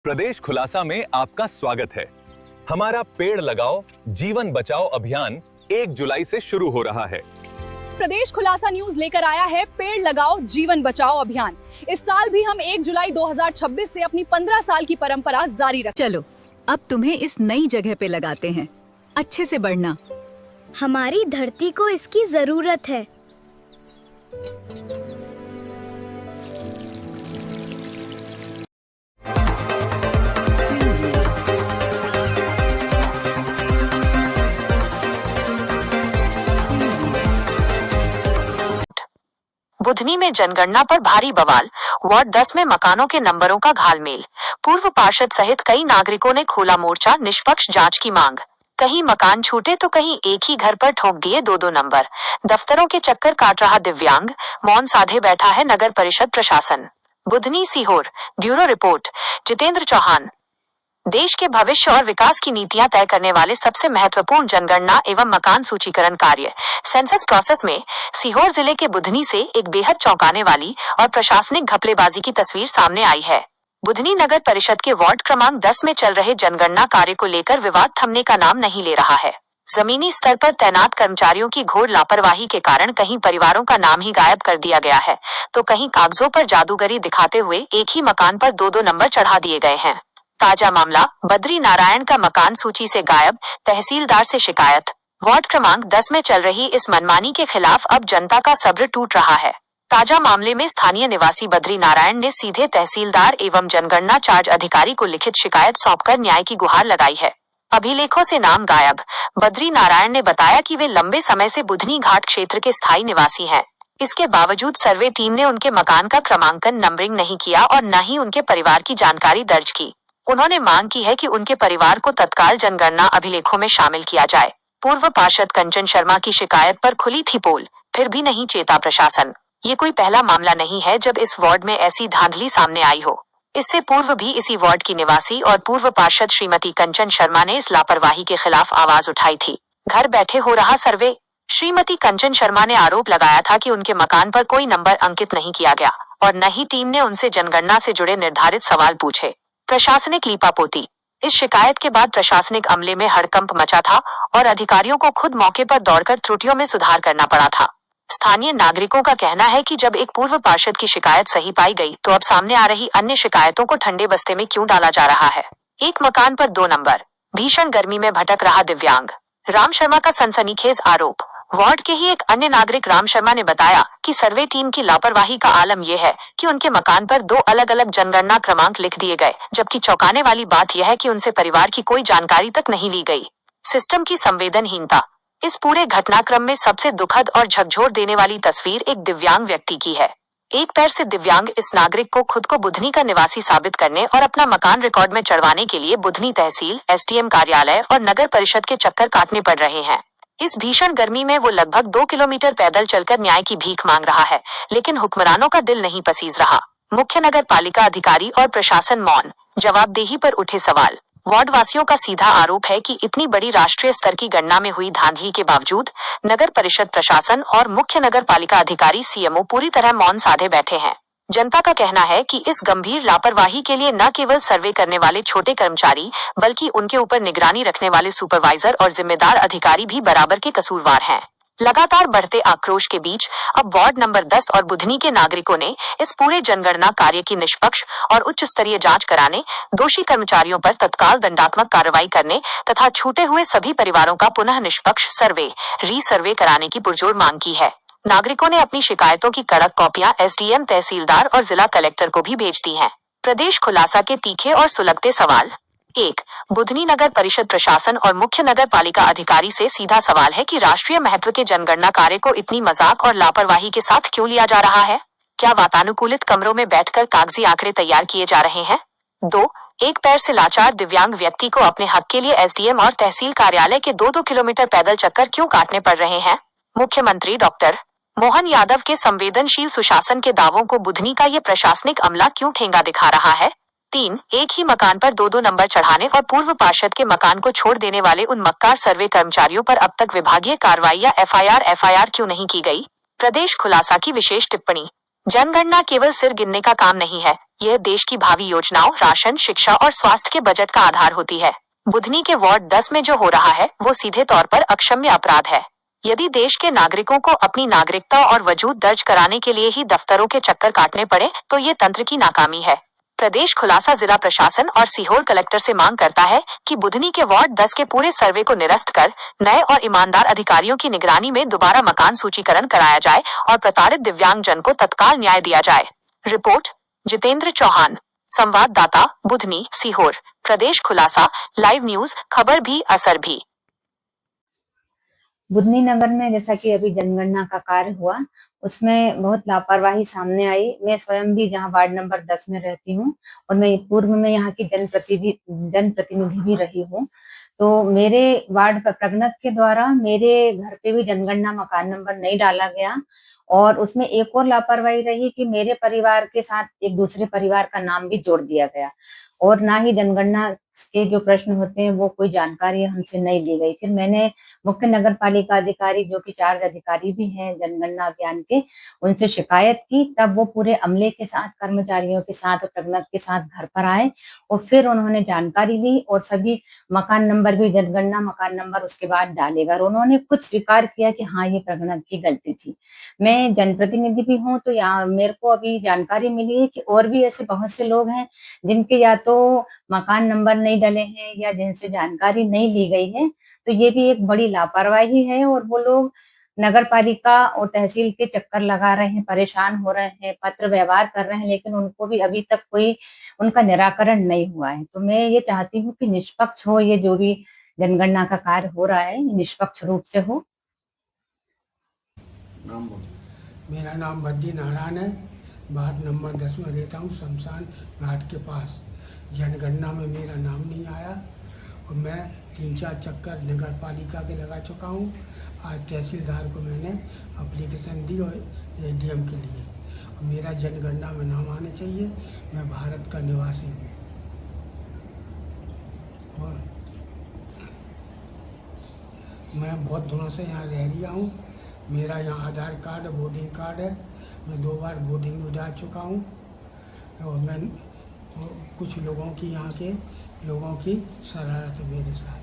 प्रदेश खुलासा में आपका स्वागत है। हमारा पेड़ लगाओ जीवन बचाओ अभियान 1 जुलाई से शुरू हो रहा है। प्रदेश खुलासा न्यूज लेकर आया है पेड़ लगाओ जीवन बचाओ अभियान। इस साल भी हम 1 जुलाई 2026 से अपनी 15 साल की परंपरा जारी रखें। चलो अब तुम्हें इस नई जगह पे लगाते हैं। अच्छे से बढ़ना। हमारी धरती को इसकी जरूरत है। बुधनी में जनगणना पर भारी बवाल, वार्ड 10 में मकानों के नंबरों का घालमेल। पूर्व पार्षद सहित कई नागरिकों ने खोला मोर्चा, निष्पक्ष जांच की मांग। कहीं मकान छूटे तो कहीं एक ही घर पर ठोक दिए 2-2 नंबर। दफ्तरों के चक्कर काट रहा दिव्यांग, मौन साधे बैठा है नगर परिषद प्रशासन। Budhni Sehore, bureau report, Jitendra Chauhan. देश के भविष्य और विकास की नीतियां तय करने वाले सबसे महत्वपूर्ण जनगणना एवं मकान सूचीकरण कार्य सेंसस प्रोसेस में सीहोर जिले के बुधनी से एक बेहद चौंकाने वाली और प्रशासनिक घपलेबाजी की तस्वीर सामने आई है। बुधनी नगर परिषद के वार्ड क्रमांक 10 में चल रहे जनगणना कार्य को लेकर विवाद थमने का नाम नहीं ले रहा है। जमीनी स्तर पर तैनात कर्मचारियों की घोर लापरवाही के कारण कहीं परिवारों का नाम ही गायब कर दिया गया है, तो कहीं कागजों पर जादूगरी दिखाते हुए एक ही मकान पर 2-2 नंबर चढ़ा दिए गए हैं। ताजा मामला, बद्री नारायण का मकान सूची से गायब, तहसीलदार से शिकायत। वार्ड क्रमांक 10 में चल रही इस मनमानी के खिलाफ अब जनता का सब्र टूट रहा है। ताजा मामले में स्थानीय निवासी बद्री नारायण ने सीधे तहसीलदार एवं जनगणना चार्ज अधिकारी को लिखित शिकायत सौंपकर न्याय की गुहार लगाई है। अभिलेखों से नाम गायब। बद्री नारायण ने बताया कि वे लंबे समय से बुधनी घाट क्षेत्र के स्थायी निवासी हैं। इसके बावजूद सर्वे टीम ने उनके मकान का क्रमांकन नंबरिंग नहीं किया और न ही उनके परिवार की जानकारी दर्ज की। उन्होंने मांग की है कि उनके परिवार को तत्काल जनगणना अभिलेखों में शामिल किया जाए। पूर्व पार्षद कंचन शर्मा की शिकायत पर खुली थी पोल, फिर भी नहीं चेता प्रशासन। ये कोई पहला मामला नहीं है जब इस वार्ड में ऐसी धांधली सामने आई हो। इससे पूर्व भी इसी वार्ड की निवासी और पूर्व पार्षद श्रीमती कंचन शर्मा ने इस लापरवाही के खिलाफ आवाज उठाई थी। घर बैठे हो रहा सर्वे। श्रीमती कंचन शर्मा ने आरोप लगाया था कि उनके मकान पर कोई नंबर अंकित नहीं किया गया और न ही टीम ने उनसे जनगणना से जुड़े निर्धारित सवाल पूछे। प्रशासनिक लीपापोती। इस शिकायत के बाद प्रशासनिक अमले में हड़कंप मचा था और अधिकारियों को खुद मौके पर दौड़कर त्रुटियों में सुधार करना पड़ा था। स्थानीय नागरिकों का कहना है कि जब एक पूर्व पार्षद की शिकायत सही पाई गई तो अब सामने आ रही अन्य शिकायतों को ठंडे बस्ते में क्यों डाला जा रहा है। एक मकान पर 2 नंबर। भीषण गर्मी में भटक रहा दिव्यांग। राम शर्मा का सनसनीखेज आरोप। वार्ड के ही एक अन्य नागरिक राम शर्मा ने बताया कि सर्वे टीम की लापरवाही का आलम यह है कि उनके मकान पर 2 अलग-अलग जनगणना क्रमांक लिख दिए गए, जबकि चौंकाने वाली बात यह है कि उनसे परिवार की कोई जानकारी तक नहीं ली गई। सिस्टम की संवेदनहीनता। इस पूरे घटनाक्रम में सबसे दुखद और झकझोर देने वाली तस्वीर एक दिव्यांग व्यक्ति की है। एक पैर से दिव्यांग इस नागरिक को खुद को बुधनी का निवासी साबित करने और अपना मकान रिकॉर्ड में चढ़वाने के लिए बुधनी तहसील, एसडीएम कार्यालय और नगर परिषद के चक्कर काटने पड़ रहे हैं। इस भीषण गर्मी में वो लगभग 2 किलोमीटर पैदल चलकर न्याय की भीख मांग रहा है, लेकिन हुक्मरानों का दिल नहीं पसीज रहा। मुख्य नगर पालिका अधिकारी और प्रशासन मौन। जवाबदेही पर उठे सवाल। वार्ड वासियों का सीधा आरोप है कि इतनी बड़ी राष्ट्रीय स्तर की गणना में हुई धांधली के बावजूद नगर परिषद प्रशासन और मुख्य नगर पालिका अधिकारी सीएमओ पूरी तरह मौन साधे बैठे हैं। जनता का कहना है कि इस गंभीर लापरवाही के लिए न केवल सर्वे करने वाले छोटे कर्मचारी बल्कि उनके ऊपर निगरानी रखने वाले सुपरवाइजर और जिम्मेदार अधिकारी भी बराबर के कसूरवार हैं। लगातार बढ़ते आक्रोश के बीच अब वार्ड नंबर 10 और बुधनी के नागरिकों ने इस पूरे जनगणना कार्य की निष्पक्ष और उच्च स्तरीय जांच कराने, दोषी कर्मचारियों पर तत्काल दंडात्मक कार्रवाई करने तथा छूटे हुए सभी परिवारों का पुनः निष्पक्ष सर्वे, रीसर्वे कराने की पुरजोर मांग की है। नागरिकों ने अपनी शिकायतों की कड़क कॉपियां एसडीएम, तहसीलदार और जिला कलेक्टर को भी भेज दी हैं। प्रदेश खुलासा के तीखे और सुलगते सवाल। 1. बुधनी नगर परिषद प्रशासन और मुख्य नगर पालिका अधिकारी से सीधा सवाल है कि राष्ट्रीय महत्व के जनगणना कार्य को इतनी मजाक और लापरवाही के साथ क्यों लिया जा रहा है? क्या वातानुकूलित कमरों में बैठकर कागजी आंकड़े तैयार किए जा रहे हैं? 2. एक पैर से लाचार दिव्यांग व्यक्ति को अपने हक के लिए एसडीएम और तहसील कार्यालय के 2-2 किलोमीटर पैदल चक्कर क्यों काटने पड़ रहे हैं? मुख्यमंत्री डॉक्टर मोहन यादव के संवेदनशील सुशासन के दावों को बुधनी का ये प्रशासनिक अमला क्यों ठेंगा दिखा रहा है? 3. एक ही मकान पर 2-2 नंबर चढ़ाने और पूर्व पार्षद के मकान को छोड़ देने वाले उन मक्कार सर्वे कर्मचारियों पर अब तक विभागीय कार्रवाई या एफआईआर क्यों नहीं की गई? प्रदेश खुलासा की विशेष टिप्पणी। जनगणना केवल सिर गिनने का काम नहीं है, यह देश की भावी योजनाओं, राशन, शिक्षा और स्वास्थ्य के बजट का आधार होती है। बुधनी के वार्ड 10 में जो हो रहा है वो सीधे तौर पर अक्षम्य अपराध है। यदि देश के नागरिकों को अपनी नागरिकता और वजूद दर्ज कराने के लिए ही दफ्तरों के चक्कर काटने पड़े तो ये तंत्र की नाकामी है। प्रदेश खुलासा जिला प्रशासन और सीहोर कलेक्टर से मांग करता है कि बुधनी के वार्ड 10 के पूरे सर्वे को निरस्त कर नए और ईमानदार अधिकारियों की निगरानी में दोबारा मकान सूचीकरण कराया जाए और प्रताड़ित दिव्यांग जन को तत्काल न्याय दिया जाए। रिपोर्ट जितेंद्र चौहान, संवाददाता, बुधनी, सीहोर। प्रदेश खुलासा, लाइव न्यूज, खबर भी असर भी। बुधनी नगर में जैसा कि अभी जनगणना का कार्य हुआ, उसमें बहुत लापरवाही सामने आई। मैं स्वयं भी जहां वार्ड नंबर 10 में रहती हूं और मैं पूर्व में यहाँ की जनप्रतिनिधि भी रही हूं, तो मेरे वार्ड प्रगणक के द्वारा मेरे घर पे भी जनगणना मकान नंबर नहीं डाला गया और उसमें एक और लापरवाही रही कि मेरे परिवार के साथ एक दूसरे परिवार का नाम भी जोड़ दिया गया और ना ही जनगणना के जो प्रश्न होते हैं वो कोई जानकारी हमसे नहीं दी गई। फिर मैंने मुख्य नगर पालिका अधिकारी, जो कि चार्ज अधिकारी भी हैं जनगणना अभियान के, उनसे शिकायत की। तब वो पूरे अमले के साथ, कर्मचारियों के साथ और प्रगणक के साथ घर पर आए और फिर उन्होंने जानकारी ली और सभी मकान नंबर भी जनगणना मकान नंबर उसके बाद डालेगा और उन्होंने खुद स्वीकार किया कि हाँ ये प्रगणक की गलती थी। मैं जनप्रतिनिधि भी हूँ, तो यहाँ मेरे को अभी जानकारी मिली है कि और भी ऐसे बहुत से लोग हैं जिनके या तो मकान नंबर नहीं डले हैं या जिनसे जानकारी नहीं ली गई है। तो ये भी एक बड़ी लापरवाही है और वो लोग नगर पालिका और तहसील के चक्कर लगा रहे हैं, परेशान हो रहे हैं, पत्र व्यवहार कर रहे हैं, लेकिन उनको भी अभी तक कोई उनका निराकरण नहीं हुआ है। तो मैं ये चाहती हूँ कि निष्पक्ष हो, ये जो भी जनगणना का कार्य हो रहा है निष्पक्ष रूप से हो। मेरा नाम बद्दी नारायण है, वार्ड नंबर 10 में रहता हूँ, शमशान घाट के पास। जनगणना में मेरा नाम नहीं आया और मैं 3-4 चक्कर नगर पालिका के लगा चुका हूँ। आज तहसीलदार को मैंने एप्लीकेशन दी और एसडीएम के लिए, और मेरा जनगणना में नाम आना चाहिए। मैं भारत का निवासी हूँ और मैं बहुत दिनों से यहाँ रह रहा हूँ। मेरा यहाँ आधार कार्ड, बोर्डिंग कार्ड है। मैं 2 बार बोर्डिंग में जा चुका हूँ और मैं कुछ लोगों की, यहाँ के लोगों की शरारत मेरे साथ।